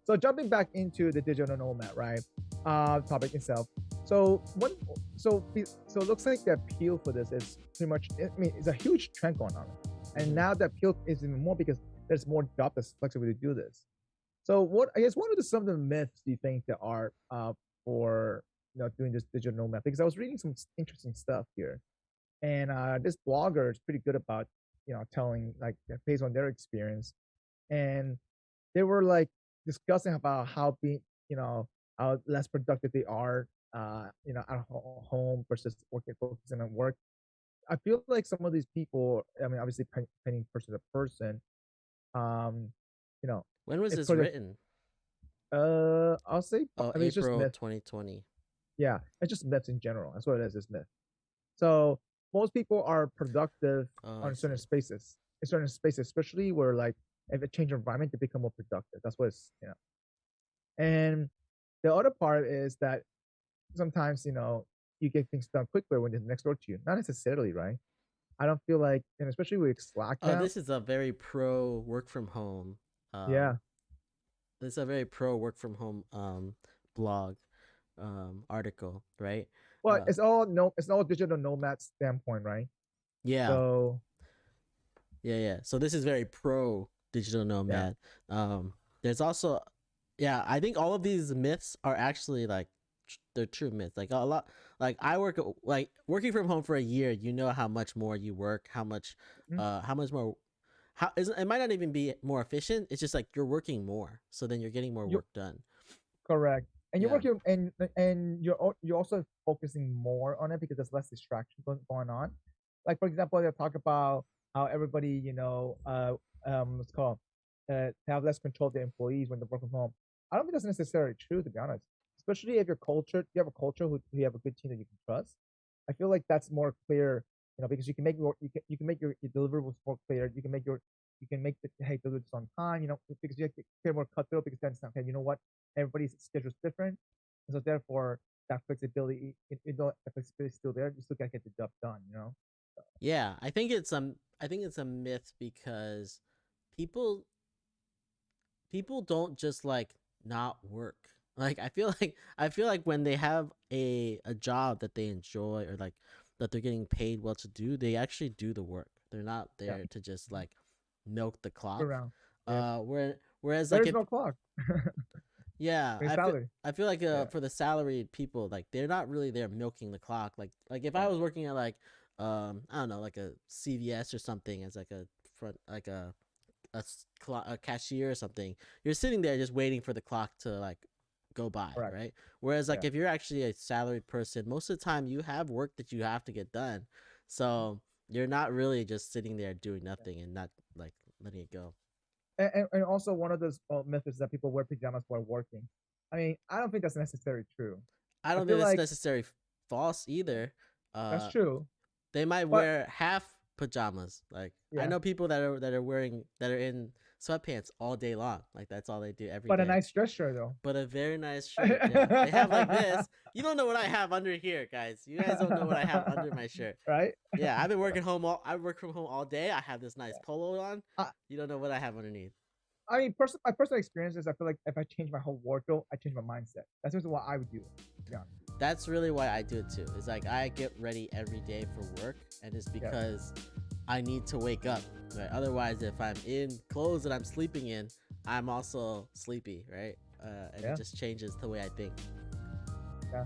So jumping back into the digital nomad, right? Topic itself. So what? So it looks like the appeal for this is pretty much. I mean, it's a huge trend going on, and now the appeal is even more because there's more job that's flexible to do this. So what? I guess what are some of the myths do you think there are for doing this digital nomad? Because I was reading some interesting stuff here, and this blogger is pretty good about telling like based on their experience, and they were like discussing about how being how less productive they are at home versus working focusing on work. I feel like some of these people, I mean, obviously depending person to person, um you know When was it's this sort written? I'll say, Oh, I mean, it's just April myth. 2020. Yeah, it's just myths in general. That's what it is myth. So most people are productive Oh, I on certain see. spaces, especially where like if it change environment, they become more productive. That's what it's. And the other part is that sometimes you get things done quicker when they're next door to you. Not necessarily, right? I don't feel like, and especially with Slack Oh, now. this is a very pro work from home. Yeah. This is a very pro work from home blog article, right? Well, Uh, it's all digital nomad standpoint, right? yeah, So yeah. So this is very pro digital yeah, nomad. There's also, yeah, I think all of these myths are actually like they're true myths. Like a lot, like I work like working from home for a year. You know how much more you work, mhm, how much more. It might not even be more efficient. It's just like you're working more, so then you're getting more you're work done. correct. And you're Yeah. working, and you're also focusing more on it because there's less distraction going on. Like for example, they talk about how everybody, what's called, have less control of their employees when they work from home. I don't think that's necessarily true, to be honest. Especially if you have a culture who have a good team that you can trust. I feel like that's more clear, because you can make your deliverables more clear. You can make the hey, deliver this on time, because you have to clear more cutthroat because then it's not, okay, you know what, everybody's schedule is different, and so therefore that flexibility, the flexibility is still there. You still gotta get the job done. Yeah, I think it's a myth because people people don't just like not work. Like I feel like when they have a job that they enjoy or like that they're getting paid well to do, they actually do the work. They're not Yeah, there to just like milk the clock. around. Yeah, Whereas there like is if no clock. yeah, It's salary. I feel like Yeah, for the salaried people, like they're not really there milking the clock. Like if I yeah, was working at like I don't know, like a CVS or something as like a front like a cashier or something, you're sitting there just waiting for the clock to like go by, correct. right? Whereas like Yeah. if you're actually a salaried person, most of the time you have work that you have to get done, so you're not really just sitting there doing nothing and not like letting it go. And also one of those myths is that people wear pajamas while working. I mean, I don't think that's necessarily true. I I don't feel think that's like, necessarily false yeah, either. that's Uh, true, they might but wear half pajamas. Like I yeah, know people that are in sweatpants all day long. Like that's all they do every but a day. nice dress shirt though. But a very nice shirt. Yeah, they have like this. You don't know what I have under here, guys. You guys don't know what I have under my shirt. Right? Yeah, I've been working home all. I work from home all day. I have this nice Yeah. polo on. I, You don't know what I have underneath. I mean, my personal experience is I feel like if I change my whole wardrobe, I change my mindset. That's just what I would do. To be honest. That's really why I do it too. It's like I get ready every day for work, and it's Yeah. because I need to wake up. Right? Otherwise, if I'm in clothes that I'm sleeping in, I'm also sleepy, right? And it Yeah. just changes the way I think. Yeah.